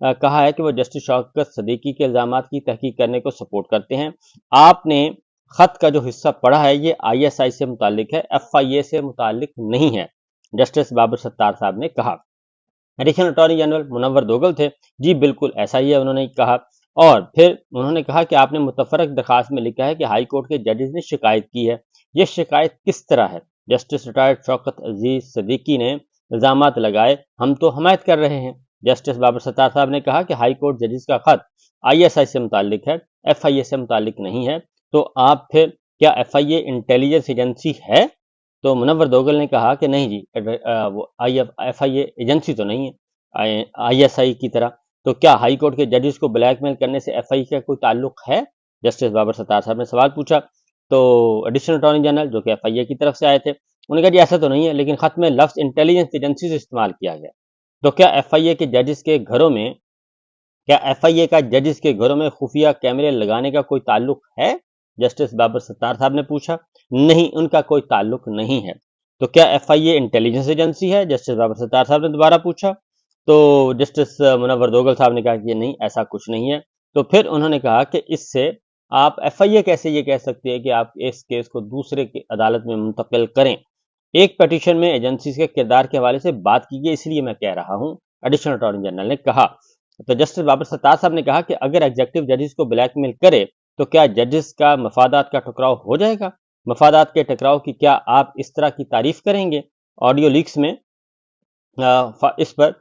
کہا ہے کہ وہ جسٹس شوکت صدیقی کے الزامات کی تحقیق کرنے کو سپورٹ کرتے ہیں۔ آپ نے خط کا جو حصہ پڑھا ہے یہ ISI سے متعلق ہے، FIA سے متعلق نہیں ہے، جسٹس بابر ستار صاحب نے کہا۔ ایڈیشنل اٹارنی جنرل منور دوگل تھے، جی بالکل ایسا ہی ہے، انہوں نے کہا۔ اور پھر انہوں نے کہا کہ آپ نے متفرق درخواست میں لکھا ہے کہ ہائی کورٹ کے ججز نے شکایت کی ہے، یہ شکایت کس طرح ہے؟ جسٹس ریٹائرڈ شوکت عزیز صدیقی نے الزامات لگائے، ہم تو حمایت کر رہے ہیں۔ جسٹس بابر ستار صاحب نے کہا کہ ہائی کورٹ ججز کا خط ISI سے متعلق ہے، FIA سے متعلق نہیں ہے، تو آپ پھر کیا FIA انٹیلیجنس ایجنسی ہے؟ تو منور دوگل نے کہا کہ نہیں جی، وہ FIA ایجنسی تو نہیں ہے ISI کی طرح، تو کیا ہائی کورٹ کے ججز کو بلیک میل کرنے سے FIA کا کوئی تعلق ہے؟ جسٹس بابر ستار صاحب نے سوال پوچھا۔ تو ایڈیشنل اٹارنی جنرل جو کہ FIA کی طرف سے آئے تھے، انہوں نے کہا جی ایسا تو نہیں ہے، لیکن خط میں لفظ انٹیلیجنس ایجنسی سے استعمال کیا گیا، تو کیا FIA کے ججز کے گھروں میں خفیہ کیمرے لگانے کا کوئی تعلق ہے؟ جسٹس بابر ستار صاحب نے پوچھا۔ نہیں، ان کا کوئی تعلق نہیں ہے۔ تو کیا FIA انٹیلیجنس ایجنسی ہے؟ جسٹس بابر ستار صاحب نے دوبارہ پوچھا۔ تو جسٹس منور دوگل صاحب نے کہا کہ نہیں، ایسا کچھ نہیں ہے۔ تو پھر انہوں نے کہا کہ اس سے آپ FIA کیسے یہ کہہ سکتے ہیں کہ آپ اس کیس کو دوسرے کی عدالت میں منتقل کریں؟ ایک پیٹیشن میں ایجنسیز کے کردار کے حوالے سے بات کی گئی، اس لیے میں کہہ رہا ہوں، ایڈیشنل اٹارنی جنرل نے کہا۔ تو جسٹس بابر ستار صاحب نے کہا کہ اگر ایگزیکٹو ججز کو بلیک میل کرے تو کیا ججز کا مفادات کا ٹکراؤ ہو جائے گا؟ مفادات کے ٹکراؤ کی کیا آپ اس طرح کی تعریف کریں گے؟ آڈیو لیکس میں اس پر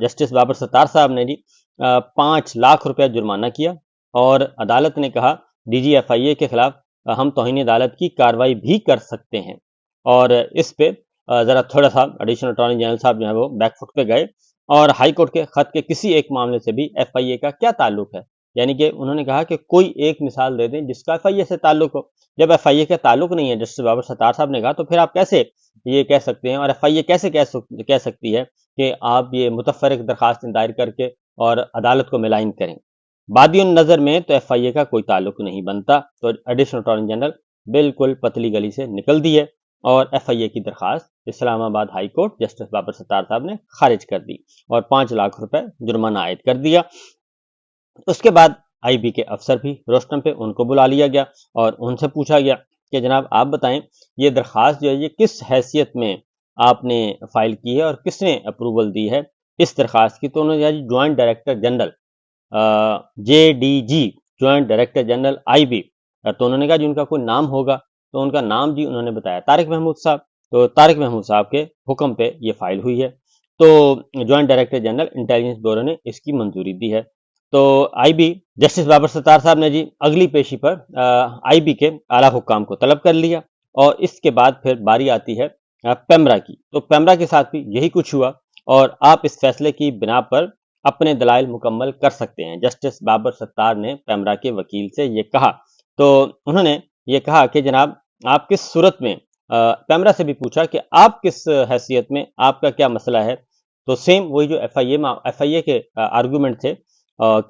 جسٹس بابر ستار صاحب نے جی 5 لاکھ روپے جرمانہ کیا، اور عدالت نے کہا DG FIA کے خلاف ہم توہین عدالت کی کارروائی بھی کر سکتے ہیں۔ اور اس پہ ذرا تھوڑا سا ایڈیشنل اٹارنی جنرل صاحب جو ہے وہ بیک فٹ پہ گئے، اور ہائی کورٹ کے خط کے کسی ایک معاملے سے بھی FIA کا کیا تعلق ہے؟ یعنی کہ انہوں نے کہا کہ کوئی ایک مثال دے دیں جس کا FIA سے تعلق ہو۔ جب FIA کا تعلق نہیں ہے، جسٹس بابر ستار صاحب نے کہا، تو پھر آپ کیسے یہ کہہ سکتے ہیں، اور FIA کیسے کہہ سکتی ہے کہ آپ یہ متفرق درخواست دائر کر کے اور عدالت کو ملائن کریں؟ بادی نظر میں تو FIA کا کوئی تعلق نہیں بنتا۔ تو ایڈیشنل اٹارنی جنرل بالکل پتلی گلی سے نکل دی ہے، اور FIA کی درخواست اسلام آباد ہائی کورٹ جسٹس بابر ستار صاحب نے خارج کر دی، اور 5 لاکھ روپے جرمانہ عائد کر دیا۔ اس کے بعد IB کے افسر بھی روسٹم پہ ان کو بلا لیا گیا، اور ان سے پوچھا گیا کہ جناب آپ بتائیں یہ درخواست جو ہے یہ کس حیثیت میں آپ نے فائل کی ہے اور کس نے اپروول دی ہے اس درخواست کی؟ تو انہوں نے کہا جی joint director general JDG، joint director general IB۔ تو انہوں نے کہا جی ان کا کوئی نام ہوگا، تو ان کا نام جی انہوں نے بتایا طارق محمود صاحب۔ تو طارق محمود صاحب کے حکم پہ یہ فائل ہوئی ہے، تو joint director general intelligence bureau نے اس کی منظوری دی ہے۔ تو IB جسٹس بابر ستار صاحب نے جی اگلی پیشی پر IB کے اعلیٰ حکام کو طلب کر لیا، اور اس کے بعد پھر باری آتی ہے پیمرا کی۔ تو پیمرا کے ساتھ بھی یہی کچھ ہوا، اور آپ اس فیصلے کی بنا پر اپنے دلائل مکمل کر سکتے ہیں، جسٹس بابر ستار نے پیمرا کے وکیل سے یہ کہا۔ تو انہوں نے یہ کہا کہ جناب آپ کس صورت میں، پیمرا سے بھی پوچھا کہ آپ کس حیثیت میں، آپ کا کیا مسئلہ ہے؟ تو سیم وہی جو FIA کے آرگومنٹ تھے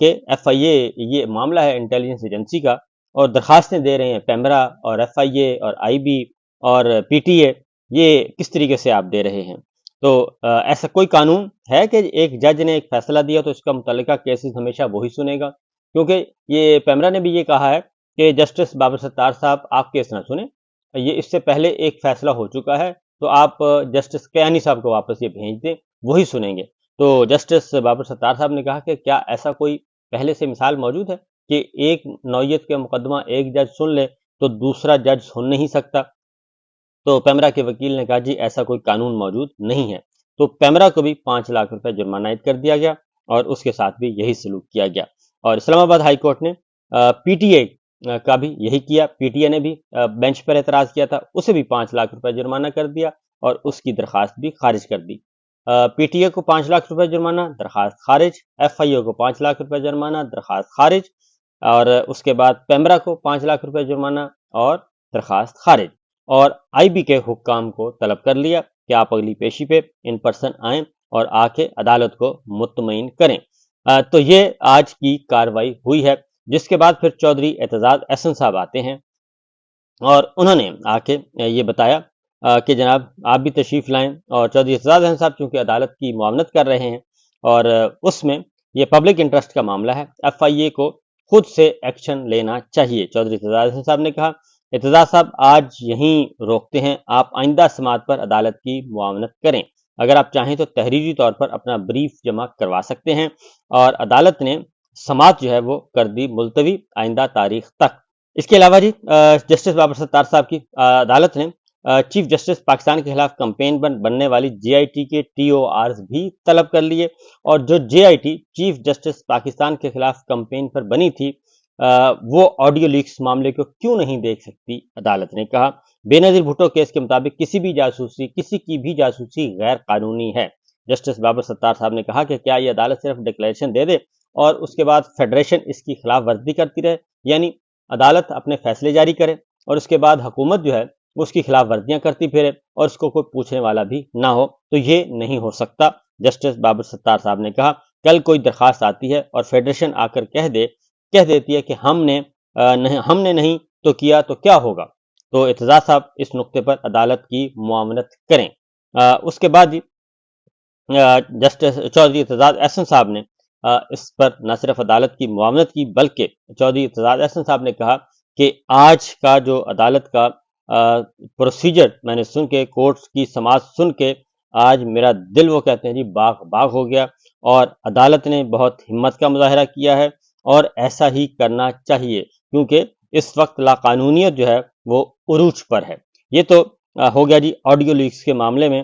کہ FIA یہ معاملہ ہے انٹیلیجنس ایجنسی کا، اور درخواستیں دے رہے ہیں پیمرا اور FIA اور IB اور PTA، یہ کس طریقے سے آپ دے رہے ہیں؟ تو ایسا کوئی قانون ہے کہ ایک جج نے ایک فیصلہ دیا تو اس کا متعلقہ کیسز ہمیشہ وہی سنے گا؟ کیونکہ یہ پیمرا نے بھی یہ کہا ہے کہ جسٹس بابر ستار صاحب آپ کیس نہ سنیں، یہ اس سے پہلے ایک فیصلہ ہو چکا ہے، تو آپ جسٹس کیانی صاحب کو واپس یہ بھیج دیں، وہی سنیں گے۔ تو جسٹس بابر ستار صاحب نے کہا کہ کیا ایسا کوئی پہلے سے مثال موجود ہے کہ ایک نوعیت کے مقدمہ ایک جج سن لے تو دوسرا جج سن نہیں سکتا؟ تو پیمرا کے وکیل نے کہا جی ایسا کوئی قانون موجود نہیں ہے۔ تو پیمرا کو بھی 5 لاکھ روپے جرمانہ عائد کر دیا گیا، اور اس کے ساتھ بھی یہی سلوک کیا گیا۔ اور اسلام آباد ہائی کورٹ نے PTA کا بھی یہی کیا، PTA نے بھی بینچ پر اعتراض کیا تھا، اسے بھی 5 لاکھ روپے جرمانہ کر دیا، اور اس کی درخواست بھی خارج کر دی۔ PTA کو 5 لاکھ روپے جرمانہ، درخواست خارج، FIA کو 5 لاکھ روپے جرمانہ، درخواست خارج، اور اس کے بعد پیمرا کو 5 لاکھ روپے جرمانہ اور درخواست خارج، اور IB کے حکام کو طلب کر لیا کہ آپ اگلی پیشی پہ ان پرسن آئیں اور آ کے عدالت کو مطمئن کریں۔ تو یہ آج کی کاروائی ہوئی ہے، جس کے بعد پھر چودھری اعتزاز احسن صاحب آتے ہیں، اور انہوں نے آ کے یہ بتایا کہ جناب آپ بھی تشریف لائیں، اور چودھری اعتزاز احسن صاحب چونکہ عدالت کی معاونت کر رہے ہیں، اور اس میں یہ پبلک انٹرسٹ کا معاملہ ہے، FIA کو خود سے ایکشن لینا چاہیے۔ چودھری اعتزاز احسن صاحب نے کہا، اعتزاز صاحب آج یہیں روکتے ہیں، آپ آئندہ سماعت پر عدالت کی معاونت کریں، اگر آپ چاہیں تو تحریری طور پر اپنا بریف جمع کروا سکتے ہیں۔ اور عدالت نے سماعت جو ہے وہ کر دی ملتوی آئندہ تاریخ تک۔ اس کے علاوہ جی جسٹس بابر ستار صاحب کی عدالت نے چیف جسٹس پاکستان کے خلاف کمپین بننے والی JIT کے TORs بھی طلب کر لیے، اور جو JIT چیف جسٹس پاکستان کے خلاف کمپین پر بنی تھی وہ آڈیو لیکس معاملے کو کیوں نہیں دیکھ سکتی؟ عدالت نے کہا بے نظیر بھٹو کیس کے مطابق کسی کی بھی جاسوسی غیر قانونی ہے۔ جسٹس بابر ستار صاحب نے کہا کہ کیا یہ عدالت صرف ڈکلیریشن دے دے اور اس کے بعد فیڈریشن اس کی خلاف ورزی کرتی رہے، یعنی عدالت اپنے فیصلے جاری کرے اور اس کے بعد حکومت جو ہے اس کی خلاف ورزیاں کرتی پھرے اور اس کو کوئی پوچھنے والا بھی نہ ہو؟ تو یہ نہیں ہو سکتا۔ جسٹس بابر ستار صاحب نے کہا کل کوئی درخواست آتی ہے اور فیڈریشن آ کر کہہ دیتی ہے کہ ہم نے نہیں تو کیا تو کیا ہوگا؟ تو اعتزاز صاحب اس نقطے پر عدالت کی معاونت کریں۔ اس کے بعد جسٹس چودھری اعتزاز احسن صاحب نے اس پر نہ صرف عدالت کی معاونت کی بلکہ چودھری اعتزاز احسن صاحب نے کہا کہ آج کا جو عدالت کا پروسیجر میں نے سن کے، کورٹس کی سماعت سن کے، آج میرا دل وہ کہتے ہیں جی باغ ہو گیا، اور عدالت نے بہت ہمت کا مظاہرہ کیا ہے اور ایسا ہی کرنا چاہیے، کیونکہ اس وقت لاقانونیت جو ہے وہ عروج پر ہے۔ یہ تو ہو گیا جی آڈیو لیکس کے معاملے میں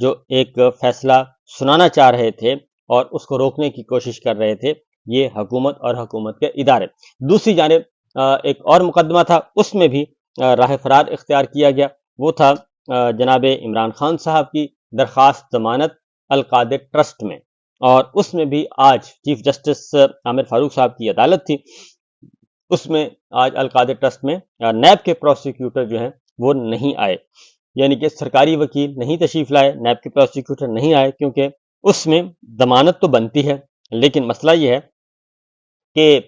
جو ایک فیصلہ سنانا چاہ رہے تھے اور اس کو روکنے کی کوشش کر رہے تھے یہ حکومت اور حکومت کے ادارے۔ دوسری جانب ایک اور مقدمہ تھا، اس میں بھی راہ فرار اختیار کیا گیا، وہ تھا جناب عمران خان صاحب کی درخواست ضمانت القادر ٹرسٹ میں، اور اس میں بھی آج چیف جسٹس عامر فاروق صاحب کی عدالت تھی، اس میں آج القادر ٹرسٹ میں نیب کے پروسیکیوٹر جو ہیں وہ نہیں آئے، یعنی کہ سرکاری وکیل نہیں تشریف لائے، نیب کے پروسیکیوٹر نہیں آئے، کیونکہ اس میں ضمانت تو بنتی ہے لیکن مسئلہ یہ ہے کہ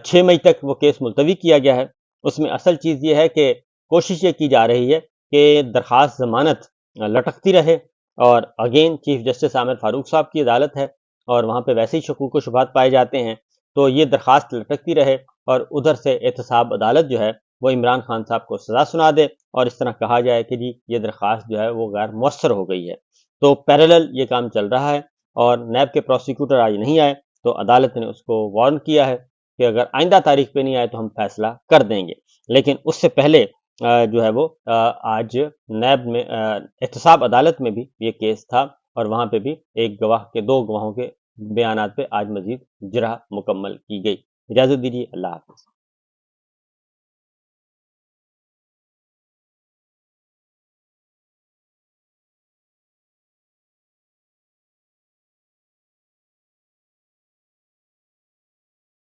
6 مئی تک وہ کیس ملتوی کیا گیا ہے۔ اس میں اصل چیز یہ ہے کہ کوشش یہ کی جا رہی ہے کہ درخواست ضمانت لٹکتی رہے، اور اگین چیف جسٹس عامر فاروق صاحب کی عدالت ہے اور وہاں پہ ویسے ہی شکوک و شبہات پائے جاتے ہیں، تو یہ درخواست لٹکتی رہے اور ادھر سے احتساب عدالت جو ہے وہ عمران خان صاحب کو سزا سنا دے اور اس طرح کہا جائے کہ جی یہ درخواست جو ہے وہ غیر مؤثر ہو گئی ہے۔ تو پیرالل یہ کام چل رہا ہے، اور نیب کے پروسیکیوٹر آج نہیں آئے تو عدالت نے اس کو وارن کیا ہے کہ اگر آئندہ تاریخ پہ نہیں آئے تو ہم فیصلہ کر دیں گے، لیکن اس سے پہلے جو ہے وہ آج نیب میں احتساب عدالت میں بھی یہ کیس تھا، اور وہاں پہ بھی ایک گواہ کے 2 گواہوں کے بیانات پہ آج مزید جرح مکمل کی گئی۔ اجازت دیجیے، اللہ حافظ۔